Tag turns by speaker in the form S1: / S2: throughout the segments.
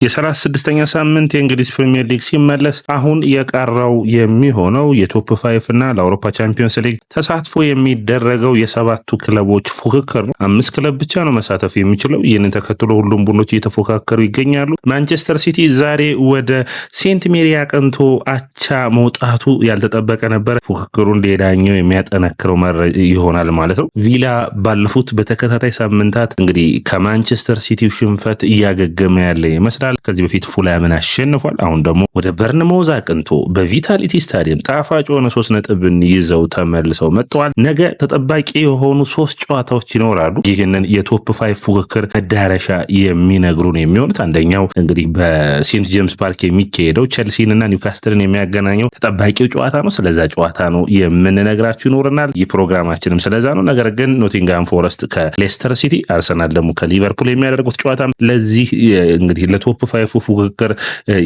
S1: የ36ኛ ሳምንት የእንግሊዝ ፕሪሚየር ሊግ ሲመለስ አሁን የቀረው የሚሆነው የቶፕ 5 እና ለአውሮፓ ቻምፒዮንስ ሊግ ተሳትፎ የሚደረገው የሰባቱ ክለቦች ፉክክር ነው። 5 ክለብ ብቻ ነው መሳተፍ የሚችለው። ይህንን ተከትሎ ሁሉም ቡድኖች እየተፎካከሩ ይገኛሉ። ማንቸስተር ሲቲ ዛሬ ወደ ሴንት ሜሪ አቅንቶ አቻ መውጣቱ ያልተጠበቀ ነበር። ፉክክሩን ሌላኛው የሚያጠነክረው ይሆናል ማለት ነው። ቪላ ባለፉት በተከታታይ ሳምንታት እንግዲህ ከማንቸስተር ሲቲ ሽንፈት እያገገመ ያለ ይመስላል። ከዚህ በፊት ፉላምን አሸንፏል። አሁን ደግሞ ወደ በርንማውዝ አቅንቶ በቪታሊቲ ስታዲየም ጣፋጭ የሆነ 3 ነጥብን ይዘው ተመልሰው መጥተዋል። ነገ ተጠባቂ የሆኑ 3 ጨዋታዎች ይኖራሉ። ይህንን የቶፕ 5 ፉክክር መዳረሻ የሚነግሩን የሚሆኑት አንደኛው እንግዲህ በሴንት ጄምስ ፓርክ የሚካሄደው ቸልሲን እና ኒውካስትልን የሚያገናኘው ተጠባቂው ጨዋታ ነው። ስለዛ ጨዋታ ነው የምንነግራችሁ ይኖረናል። ይህ ፕሮግራማችንም ስለዛ ነው። ነገር ግን ኖቲንግሃም ፎረስት ከሌስተር ሲቲ፣ አርሰናል ደግሞ ከሊቨርፑል የሚያደርጉት ጨዋታ ለዚህ እንግዲህ ለቶፕ 5 ፉክክር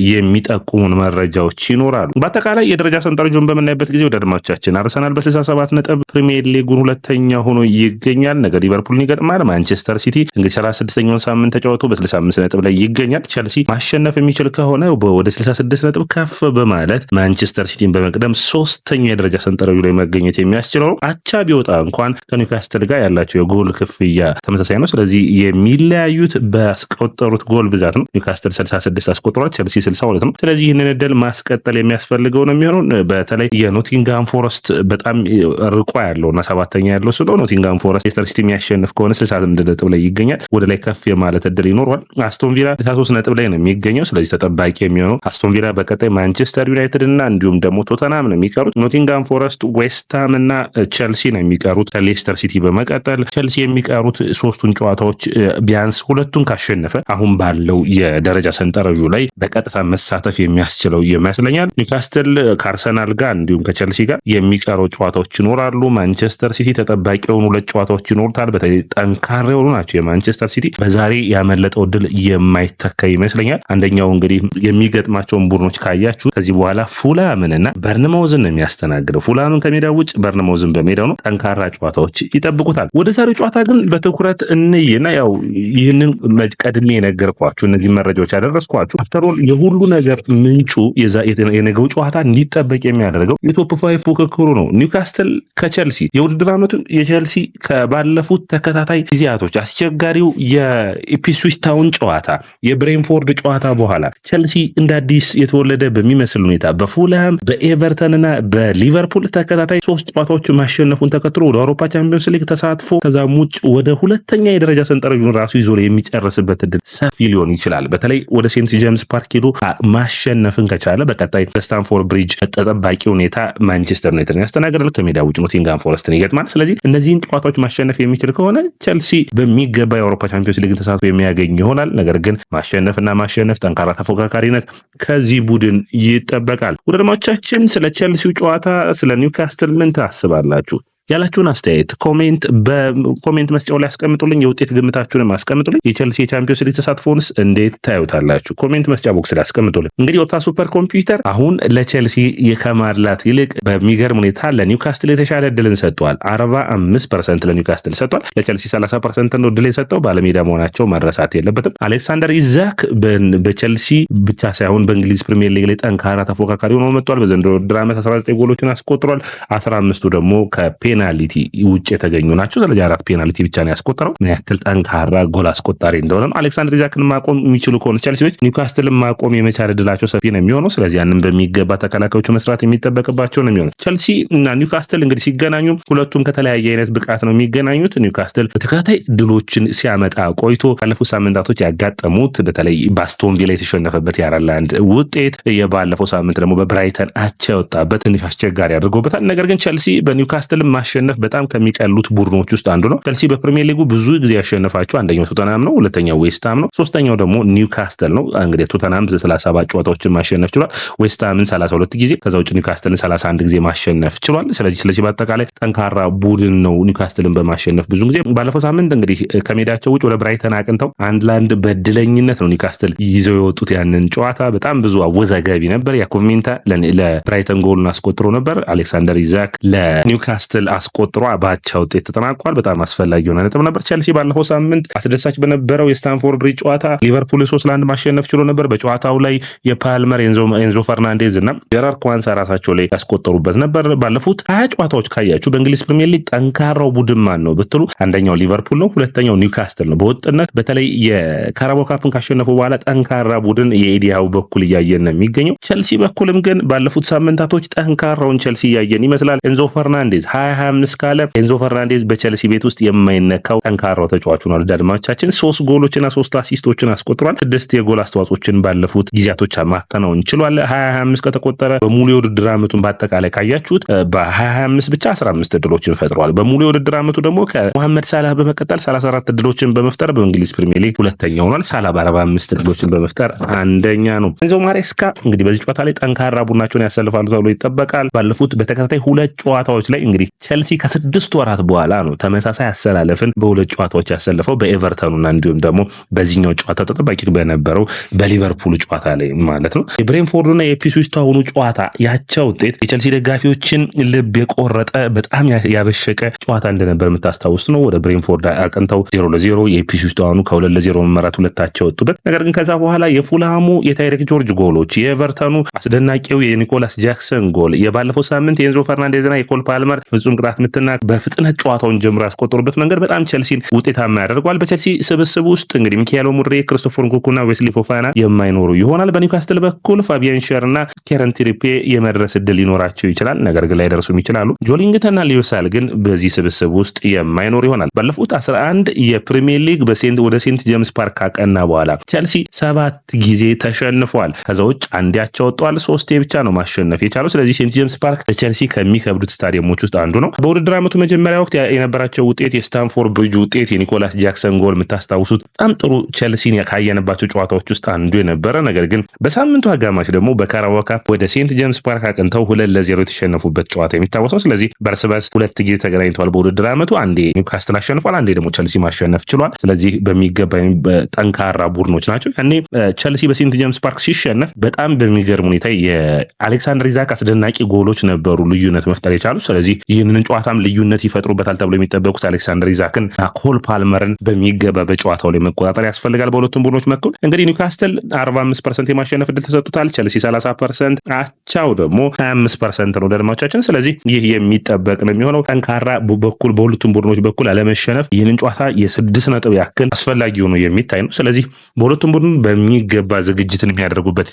S1: የሚጠቁሙን መረጃዎች ይኖራሉ። በአጠቃላይ የደረጃ ሰንጠረዡን በምናይበት ጊዜ ወደ አድማጮቻችን አርሰናል በ67 ነጥብ ፕሪሚየር ሊጉን ሁለተኛ ሆኖ ይገኛል። ነገ ሊቨርፑልን ይገጥማል። ማንቸስተር ሲቲ እንግዲህ 36ኛውን ሳምንት ተጫውቶ በ65 ነጥብ ላይ ይገኛል። ቸልሲ ማሸነፍ የሚችል ከሆነ ወደ 66 ነጥብ ከፍ በማለት ማንቸስተር ሲቲን በመቅደም ሶስተኛ የደረጃ ሰንጠረዡ ላይ መገኘት የሚያስችለው ነው። አቻ ቢወጣ እንኳን ከኒውካስትል ጋር ያላቸው የጎል ክፍያ ተመሳሳይ ነው። ስለዚህ የሚለያዩት ባስቆጠሩት ጎል ብዛት ነው። ኒውካስትል 66 አስቆጥሯል፣ ቸልሲ 62 ነው። ስለዚህ ይህንን እድል ማስቀጠል የሚያስፈልገው ነው የሚሆነው። በተለይ የኖቲንግሃም ፎረስት በጣም ርቆ ያለውና 7ኛ ያለው ስለሆነ ኖቲንግሃም ፎረስት ሌስተር ሲቲ የሚያሸንፍ ከሆነ 61 ነጥብ ላይ ይገኛል። ወደ ላይ ከፍ የማለት እድል ይኖረዋል። አስቶን ቪላ 63 ነጥብ ላይ ነው የሚገኘው። ስለዚህ ተጠባቂ የሚሆነው አስቶን ቪላ በቀጣይ ማንቸስተር ዩናይትድ እና እንዲሁም ደግሞ ቶተናም ነው የሚቀሩት። ኖቲንግሃም ፎረስት፣ ዌስትሃም እና ቸልሲ ነው የሚቀሩት ከሌስተር ሲቲ በመቀጠል። ቸልሲ የሚቀሩት 3ቱን ጨዋታዎች ቢያንስ 2ቱን ካሸነፈ አሁን ባለው የደረጃ ሰንጠረዡ ላይ በቀጥታ መሳተፍ የሚያስችለው ይመስለኛል። ኒውካስትል ከአርሰናል ጋር እንዲሁም ከቸልሲ ጋር የሚቀረው ጨዋታዎች ይኖራሉ። ማንቸስተር ሲቲ ተጠባቂ የሆኑ 2 ጨዋታዎች ይኖሩታል። በተለይ ጠንካራ የሆኑ ናቸው። የማንቸስተር ሲቲ በዛሬ ያመለጠው ድል የማይተካ ይመስለኛል። አንደኛው እንግዲህ የሚገጥማቸውን ቡድኖች ካያችሁ ከዚህ በኋላ ፉላምንና በርንማውዝን ነው የሚያስተናግደው። ፉላምን ከሜዳው ውጭ በርንማውዝን በሜዳው ነው። ጠንካራ ጨዋታዎች ይጠብቁታል። ወደ ዛሬው ጨዋታ ግን በትኩረት እንይና ያው ይህንን ቀድሜ የነገርኳችሁ እነዚህ መረጃዎች ያደረስኳችሁ አፍተሮል የሁሉ ነገር ምንጩ የነገው ጨዋታ እንዲጠበቅ የሚያደርገው የቶፕ 5 ፉክክሩ ነው። ኒውካስትል ከቸልሲ የውድድር ዓመቱ የቸልሲ ከባለፉት ተከታታይ ጊዜያቶች አስቸጋሪው የኢፕስዊች ታውን ጨዋታ፣ የብሬንፎርድ ጨዋታ በኋላ ቸልሲ እንደ አዲስ የተወለደ በሚመስል ሁኔታ በፉልሃም በኤቨርተንና በሊቨርፑል ተከታታይ 3 ጨዋታዎች ማሸነፉን ተከትሎ ወደ አውሮፓ ቻምፒዮንስ ሊግ ተሳትፎ ከዛም ውጭ ወደ ሁለተኛ የደረጃ ሰንጠረዡን ራሱ ይዞ የሚጨርስበት እድል ሰፊ ሊሆን ይችላል። በተለይ ወደ ሴንት ጄምስ ፓርክ ሄዶ ማሸነፍን ከቻለ በቀጣይ በስታንፎርድ ብሪጅ ተጠባቂ ሁኔታ ማንቸስተር ዩናይትድን ያስተናግዳል። ከሜዳ ውጭ ኖቲንግሃም ፎረስትን ይገጥማል። ስለዚህ እነዚህን ጨዋታዎች ማሸነፍ የሚችል ከሆነ ቸልሲ በሚገባ የአውሮፓ ቻምፒዮንስ ሊግን ተሳትፎ የሚያገኝ ይሆናል። ነገር ግን ማሸነፍ ጠንካራ ተፎካካሪነት ከዚህ ቡድን ይጠበቃል። ወደ አድማጮቻችን ስለ ቸልሲው ጨዋታ ስለ ኒውካስትል ምን ታስባላችሁ? ያላችሁን አስተያየት በኮሜንት መስጫው ላይ አስቀምጡልኝ። የውጤት ግምታችሁንም አስቀምጡልኝ። የቸልሲ የቻምፒዮንስ ሊግ ተሳትፎንስ እንዴት ታዩታላችሁ? ኮሜንት መስጫ ቦክስ ላይ አስቀምጡልኝ። እንግዲህ ኦፕታ ሱፐር ኮምፒውተር አሁን ለቸልሲ የከማድላት ይልቅ በሚገርም ሁኔታ ለኒውካስትል የተሻለ እድልን ሰጥቷል። 45% ለኒውካስትል ሰጥቷል። ለቸልሲ 30% ነው እድል የሰጠው። ባለሜዳ መሆናቸው መረሳት የለበትም። አሌክሳንደር ኢዛክ በቸልሲ ብቻ ሳይሆን በእንግሊዝ ፕሪሚየር ሊግ ላይ ጠንካራ ተፎካካሪ ሆኖ መጥቷል። በዘንድሮ ውድድር ዓመት 19 ጎሎችን አስቆጥሯል። 15ቱ ደግሞ ፔናልቲ ውጭ የተገኙ ናቸው። ስለዚህ 4 ፔናልቲ ብቻ ነው ያስቆጠረው። ምን ያክል ጠንካራ ጎል አስቆጣሪ እንደሆነ ነው። አሌክሳንደር ኢዛክን ማቆም የሚችሉ ከሆነ ቸልሲዎች ኒውካስትልን ማቆም የመቻል እድላቸው ሰፊ ነው የሚሆነው። ስለዚህ ያንን በሚገባ ተከላካዮቹ መስራት የሚጠበቅባቸው ነው የሚሆነው። ቸልሲ እና ኒውካስትል እንግዲህ ሲገናኙ ሁለቱም ከተለያየ አይነት ብቃት ነው የሚገናኙት። ኒውካስትል በተከታታይ ድሎችን ሲያመጣ ቆይቶ ካለፉት ሳምንታቶች ያጋጠሙት በተለይ በአስቶን ቪላ የተሸነፈበት የ4-1 ውጤት፣ የባለፈው ሳምንት ደግሞ በብራይተን አቻ የወጣበት ትንሽ አስቸጋሪ አድርጎበታል። ነገር ግን ቸልሲ በኒውካስትል ማሸነፍ በጣም ከሚቀሉት ቡድኖች ውስጥ አንዱ ነው። ቸልሲ በፕሪሚየር ሊጉ ብዙ ጊዜ ያሸነፋቸው አንደኛው ቶተናም ነው፣ ሁለተኛው ዌስትሃም ነው፣ ሶስተኛው ደግሞ ኒውካስትል ነው። እንግዲህ ቶተናም 37 ጨዋታዎችን ማሸነፍ ችሏል። ዌስትሃምን 32 ጊዜ፣ ከዛ ውጭ ኒውካስትልን 31 ጊዜ ማሸነፍ ችሏል። ስለዚህ በአጠቃላይ ጠንካራ ቡድን ነው ኒውካስትልን በማሸነፍ ብዙ ጊዜ። ባለፈው ሳምንት እንግዲህ ከሜዳቸው ውጭ ወደ ብራይተን አቅንተው 1-1 በድለኝነት ነው ኒውካስትል ይዘው የወጡት። ያንን ጨዋታ በጣም ብዙ አወዛጋቢ ነበር። ያኮቭ ሚንታ ለብራይተን ጎልን አስቆጥሮ ነበር። አሌክሳንደር ኢዛክ ለኒውካስትል አስቆጥሮ ባቻ ውጤት ተጠናቋል። በጣም አስፈላጊ የሆነ ነጥብ ነበር። ቸልሲ ባለፈው ሳምንት አስደሳች በነበረው የስታንፎርድ ብሪጅ ጨዋታ ሊቨርፑል 3-1 ማሸነፍ ችሎ ነበር። በጨዋታው ላይ የፓልመር ኤንዞ ፈርናንዴዝ እና ጀራርድ ኳንሳ ራሳቸው ላይ ያስቆጠሩበት ነበር። ባለፉት 20 ጨዋታዎች ካያችሁ በእንግሊዝ ፕሪሚየር ሊግ ጠንካራው ቡድን ማን ነው ብትሉ አንደኛው ሊቨርፑል ነው፣ ሁለተኛው ኒውካስትል ነው። በወጥነት በተለይ የካራባኦ ካፕን ካሸነፉ በኋላ ጠንካራ ቡድን የኤዲያው በኩል እያየን ነው የሚገኘው። ቸልሲ በኩልም ግን ባለፉት ሳምንታቶች ጠንካራውን ቸልሲ እያየን ይመስላል። ኤንዞ ፈርናንዴዝ 20-25 ካለ ኤንዞ ፈርናንዴዝ በቸልሲ ቤት ውስጥ የማይነካው ጠንካራው ተጫዋቹ ነው። አድማጮቻችን 3 ጎሎችና 3 አሲስቶችን አስቆጥሯል። 6 የጎል አስተዋጽኦችን ባለፉት ጊዜያቶች ማከናወን ችሏል። 20-25 ከተቆጠረ በሙሉ የውድድር ዓመቱን በአጠቃላይ ካያችሁት በ20-25 ብቻ 15 እድሎችን ፈጥሯል። በሙሉ የውድድር ዓመቱ ደግሞ ከሞሐመድ ሳላህ በመቀጠል 34 እድሎችን በመፍጠር በእንግሊዝ ፕሪሚየር ሊግ ሁለተኛ ሆኗል። ሳላህ በ45 እድሎችን በመፍጠር አንደኛ ነው። ኤንዞ ማሬስካ እንግዲህ በዚህ ጨዋታ ላይ ጠንካራ ቡድናቸውን ያሰልፋሉ ተብሎ ይጠበቃል። ባለፉት በተከታታይ 2 ጨዋታዎች ላይ እንግዲህ ቸልሲ ከ6 ወራት በኋላ ነው ተመሳሳይ አሰላለፍን በ2 ጨዋታዎች ያሰልፈው በኤቨርተኑና እንዲሁም ደግሞ በዚህኛው ጨዋታ ተጠባቂ በነበረው በሊቨርፑል ጨዋታ ላይ ማለት ነው። የብሬንፎርድና የኢፕስዊች ታውኑ ጨዋታ ያቻ ውጤት የቸልሲ ደጋፊዎችን ልብ የቆረጠ በጣም ያበሸቀ ጨዋታ እንደነበር የምታስታውስ ነው። ወደ ብሬንፎርድ አቅንተው 0-0 የኢፕስዊች ታውኑ ከ2-0 መመራት ሁለታቸው ወጡበት። ነገር ግን ከዛ በኋላ የፉልሃሙ የታይሪክ ጆርጅ ጎሎች፣ የኤቨርተኑ አስደናቂው የኒኮላስ ጃክሰን ጎል፣ የባለፈው ሳምንት የኤንዞ ፈርናንዴዝና የኮል ፓልመር ፍጹም ቅጣት ምትና በፍጥነት ጨዋታውን ጀምሮ ያስቆጠሩበት መንገድ በጣም ቸልሲን ውጤታማ ያደርገዋል። በቸልሲ ስብስብ ውስጥ እንግዲህ ሚካኤል ሙሬ፣ ክሪስቶፈር ንኩኩና ዌስሊ ፎፋና የማይኖሩ ይሆናል። በኒውካስትል በኩል ፋቢያን ሸርና ኬረን ትሪፔ የመድረስ እድል ሊኖራቸው ይችላል፣ ነገር ግን ላይደርሱም ይችላሉ። ጆሊንግተንና ሊዮሳል ግን በዚህ ስብስብ ውስጥ የማይኖሩ ይሆናል። ባለፉት 11 የፕሪሚየር ሊግ ወደ ሴንት ጄምስ ፓርክ ካቀና በኋላ ቸልሲ 7 ጊዜ ተሸንፏል። ከዛ ውጭ አንዴ አቻ ወጥቷል። 3 ብቻ ነው ማሸነፍ የቻለው። ስለዚህ ሴንት ጄምስ ፓርክ ለቸልሲ ከሚከብዱት ስታዲየሞች ውስጥ አንዱ ነው። በውድድር ዓመቱ መጀመሪያ ወቅት የነበራቸው ውጤት የስታንፎርድ ብሪጅ ውጤት የኒኮላስ ጃክሰን ጎል የምታስታውሱት በጣም ጥሩ ቸልሲን ካየንባቸው ጨዋታዎች ውስጥ አንዱ የነበረ፣ ነገር ግን በሳምንቱ አጋማሽ ደግሞ በካራባኦ ካፕ ወደ ሴንት ጄምስ ፓርክ አቅንተው 2-0 የተሸነፉበት ጨዋታ የሚታወሰው። ስለዚህ በርስ በርስ 2 ጊዜ ተገናኝተዋል በውድድር ዓመቱ። አንዴ ኒውካስትል አሸንፏል፣ አንዴ ደግሞ ቸልሲ ማሸነፍ ችሏል። ስለዚህ በሚገባ ጠንካራ ቡድኖች ናቸው። ያኔ ቸልሲ በሴንት ጄምስ ፓርክ ሲሸነፍ በጣም በሚገርም ሁኔታ የአሌክሳንደር ኢዛክ አስደናቂ ጎሎች ነበሩ ልዩነት መፍጠር የቻሉ። ስለዚህ ይህንን ጨዋታም ልዩነት ይፈጥሩበታል ተብሎ የሚጠበቁት አሌክሳንደር ኢዛክን ኮል ፓልመርን በሚገባ በጨዋታው ላይ መቆጣጠር ያስፈልጋል። በሁለቱም ቡድኖች መካከል እንግዲህ ኒውካስትል 45% የማሸነፍ እድል ተሰጥቷል። ቸልሲ 30%፣ አቻው ደግሞ 25% ነው ደድማቻችን። ስለዚህ ይህ የሚጠበቅ ነው የሚሆነው። ጠንካራ በኩል በሁለቱም ቡድኖች በኩል አለመሸነፍ ይህንን ጨዋታ የ6 ነጥብ ያክል አስፈላጊ ሆኖ የሚታይ ነው። ስለዚህ በሁለቱም ቡድን በሚገባ ዝግጅትን የሚያደርጉበት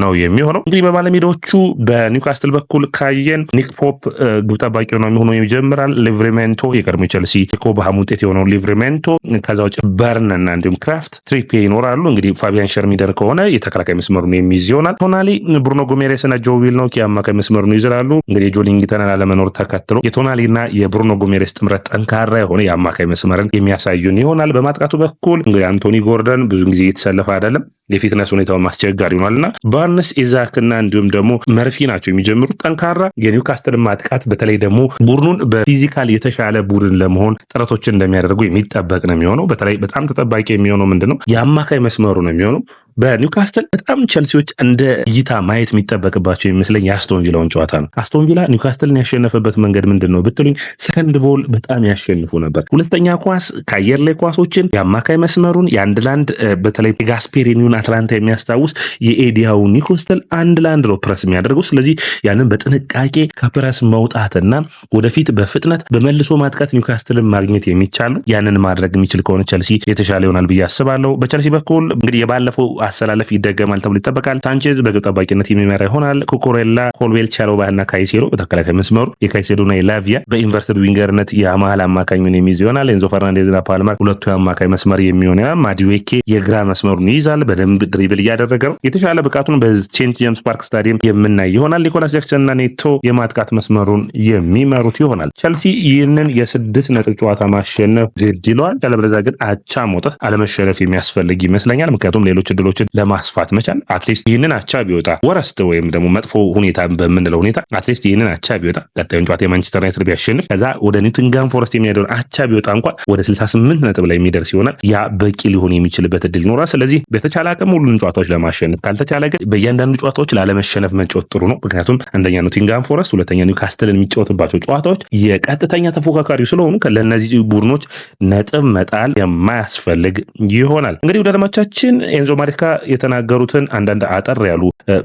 S1: ነው የሚሆነው። እንግዲህ በባለሜዳዎቹ በኒውካስትል በኩል ካየን ኒክ ፖፕ ግብ ጠባቂ ነው የሚሆነው ይጀምራል። ሊቨርሜንቶ የቀድሞ ቸልሲ የኮባሃም ውጤት የሆነው ሊቨርሜንቶ፣ ከዛ ውጭ በርን እና እንዲሁም ክራፍት ትሪፔ ይኖራሉ። እንግዲህ ፋቢያን ሸርሚደር ከሆነ የተከላካይ መስመሩን የሚይዝ ይሆናል። ቶናሊ፣ ብሩኖ ጎሜሬስ እና ጆ ዊልኖክ የአማካይ መስመሩን ይይዛሉ። እንግዲህ ጆሊንግተንን አለመኖር ተከትሎ የቶናሊ እና የብሩኖ ጎሜሬስ ጥምረት ጠንካራ የሆነ የአማካይ መስመርን የሚያሳዩን ይሆናል። በማጥቃቱ በኩል እንግዲህ አንቶኒ ጎርደን ብዙ ጊዜ የተሰለፈ አይደለም፣ የፊትነስ ሁኔታውን ማስቸጋሪ ሆኗልና ባርንስ፣ ኢዛክና እንዲሁም ደግሞ መርፊ ናቸው የሚጀምሩት። ጠንካራ የኒውካስትል ማጥቃት በተለይ ደግሞ ቡድኑን በፊዚካል የተሻለ ቡድን ለመሆን ጥረቶችን እንደሚያደርጉ የሚጠበቅ ነው የሚሆነው። በተለይ በጣም ተጠባቂ የሚሆነው ምንድነው የአማካይ መስመሩ ነው የሚሆነው። በኒውካስትል በጣም ቸልሲዎች እንደ እይታ ማየት የሚጠበቅባቸው የሚመስለኝ የአስቶን ቪላውን ጨዋታ ነው። አስቶን ቪላ ኒውካስትልን ያሸነፈበት መንገድ ምንድን ነው ብትሉኝ ሰከንድ ቦል በጣም ያሸንፉ ነበር። ሁለተኛ ኳስ ከአየር ላይ ኳሶችን የአማካይ መስመሩን የአንድ ላንድ በተለይ ጋስፔሪኒውን አትላንታ የሚያስታውስ የኤዲያው ኒውካስትል 1-1 ነው ፕረስ የሚያደርገው። ስለዚህ ያንን በጥንቃቄ ከፕረስ መውጣትና ወደፊት በፍጥነት በመልሶ ማጥቃት ኒውካስትልን ማግኘት የሚቻል ነው። ያንን ማድረግ የሚችል ከሆነ ቸልሲ የተሻለ ይሆናል ብዬ አስባለሁ። በቸልሲ በኩል እንግዲህ የባለፈው አሰላለፍ ይደገማል ተብሎ ይጠበቃል። ሳንቼዝ በግብ ጠባቂነት የሚመራ ይሆናል። ኩኩሬላ፣ ኮልዌል፣ ቻሎባህና ካይሴዶ በተከላካይ መስመሩ የካይሴዶና የላቪያ በኢንቨርትድ ዊንገርነት የመሃል አማካኙን የሚይዝ ይሆናል። ኤንዞ ፈርናንዴዝና ፓልመር ሁለቱ የአማካይ መስመር የሚሆን ይሆናል። ማዲዌኬ የግራ መስመሩን ይይዛል። በደንብ ድሪብል እያደረገ ነው። የተሻለ ብቃቱን በሴንት ጄምስ ፓርክ ስታዲየም የምናይ ይሆናል። ኒኮላስ ጃክሰንና ኔቶ የማጥቃት መስመሩን የሚመሩት ይሆናል። ቸልሲ ይህንን የ6 ነጥብ ጨዋታ ማሸነፍ ግድ ይለዋል። ያለበለዚያ ግን አቻ መውጣት አለመሸነፍ የሚያስፈልግ ይመስለኛል። ምክንያቱም ሌሎች እድሎች እድሎችን ለማስፋት መቻል አትሊስት ይህንን አቻ ቢወጣ ወረስት ወይም ደግሞ መጥፎ ሁኔታ በምንለው ሁኔታ አትሊስት ይህንን አቻ ቢወጣ ቀጣዩን ጨዋታ የማንቸስተር ዩናይትድ ቢያሸንፍ ከዛ ወደ ኖቲንግሃም ፎረስት የሚያደርገውን አቻ ቢወጣ እንኳን ወደ 68 ነጥብ ላይ የሚደርስ ይሆናል። ያ በቂ ሊሆን የሚችልበት እድል ይኖራል። ስለዚህ በተቻለ አቅም ሁሉንም ጨዋታዎች ለማሸነፍ ካልተቻለ ግን በእያንዳንዱ ጨዋታዎች ላለመሸነፍ መጫወት ጥሩ ነው። ምክንያቱም አንደኛ ኖቲንግሃም ፎረስት፣ ሁለተኛ ኒውካስትልን የሚጫወትባቸው ጨዋታዎች የቀጥተኛ ተፎካካሪ ስለሆኑ ለእነዚህ ቡድኖች ነጥብ መጣል የማያስፈልግ ይሆናል። እንግዲህ ወደ አድማቻችን ኤንዞ ማሬስካ የተናገሩትን አንዳንድ አጠር ያሉ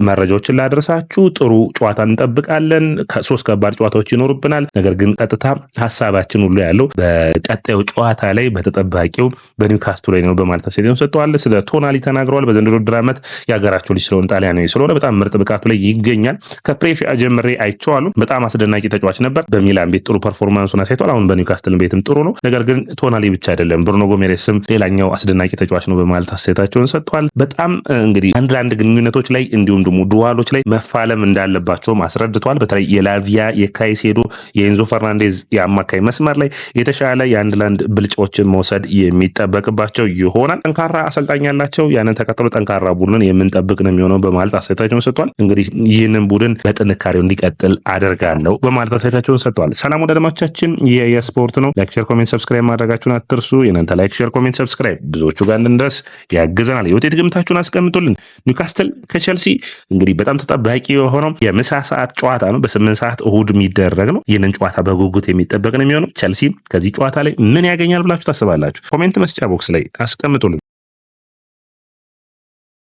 S1: መረጃዎችን ላደረሳችሁ። ጥሩ ጨዋታ እንጠብቃለን። ከሶስት ከባድ ጨዋታዎች ይኖሩብናል። ነገር ግን ቀጥታ ሀሳባችን ሁሉ ያለው በቀጣዩ ጨዋታ ላይ በተጠባቂው በኒውካስትል ላይ ነው በማለት አስተያየቱን ሰጥተዋል። ስለ ቶናሊ ተናግረዋል። በዘንድሮ ውድድር ዓመት የሀገራቸው ልጅ ስለሆነ ጣሊያናዊ ስለሆነ በጣም ምርጥ ብቃቱ ላይ ይገኛል። ከፕሬሺያ ጀምሬ አይቼዋለሁ። በጣም አስደናቂ ተጫዋች ነበር። በሚላን ቤት ጥሩ ፐርፎርማንሱን አሳይቷል። አሁን በኒውካስትል ቤትም ጥሩ ነው። ነገር ግን ቶናሊ ብቻ አይደለም፣ ብሩኖ ጎሜሬስም ሌላኛው አስደናቂ ተጫዋች ነው በማለት አስተያየታቸውን ሰጥተዋል። በጣም እንግዲህ አንድ ለአንድ ግንኙነቶች ላይ እንዲሁም ደግሞ ዱዋሎች ላይ መፋለም እንዳለባቸውም አስረድተዋል። በተለይ የላቪያ የካይሴዶ የኤንዞ ፈርናንዴዝ የአማካይ መስመር ላይ የተሻለ የአንድ ለአንድ ብልጫዎችን መውሰድ የሚጠበቅባቸው ይሆናል። ጠንካራ አሰልጣኝ ያላቸው ያንን ተከትሎ ጠንካራ ቡድንን የምንጠብቅ ነው የሚሆነው በማለት አስተያየታቸውን ሰጥተዋል። እንግዲህ ይህንን ቡድን በጥንካሬው እንዲቀጥል አደርጋለሁ በማለት አስተያየታቸውን ሰጥተዋል። ሰላም ወደ አድማጮቻችን የስፖርት ነው። ላይክ፣ ሼር፣ ኮሜንት ሰብስክራይብ ማድረጋችሁን አትርሱ። የእናንተ ላይክ፣ ሼር፣ ኮሜንት ሰብስክራይብ ብዙዎቹ ጋር እንድንደርስ ያግዘናል። የውጤት ግምታችሁን አስቀምጡልን። ኒውካስትል ከቼልሲ እንግዲህ በጣም ተጠባቂ የሆነው የምሳ ሰዓት ጨዋታ ነው። በ8 ሰዓት እሁድ የሚደረግ ነው። ይህንን ጨዋታ በጉጉት የሚጠበቅ ነው የሚሆነው። ቼልሲ ከዚህ ጨዋታ ላይ ምን ያገኛል ብላችሁ ታስባላችሁ? ኮሜንት መስጫ ቦክስ ላይ አስቀምጡልን።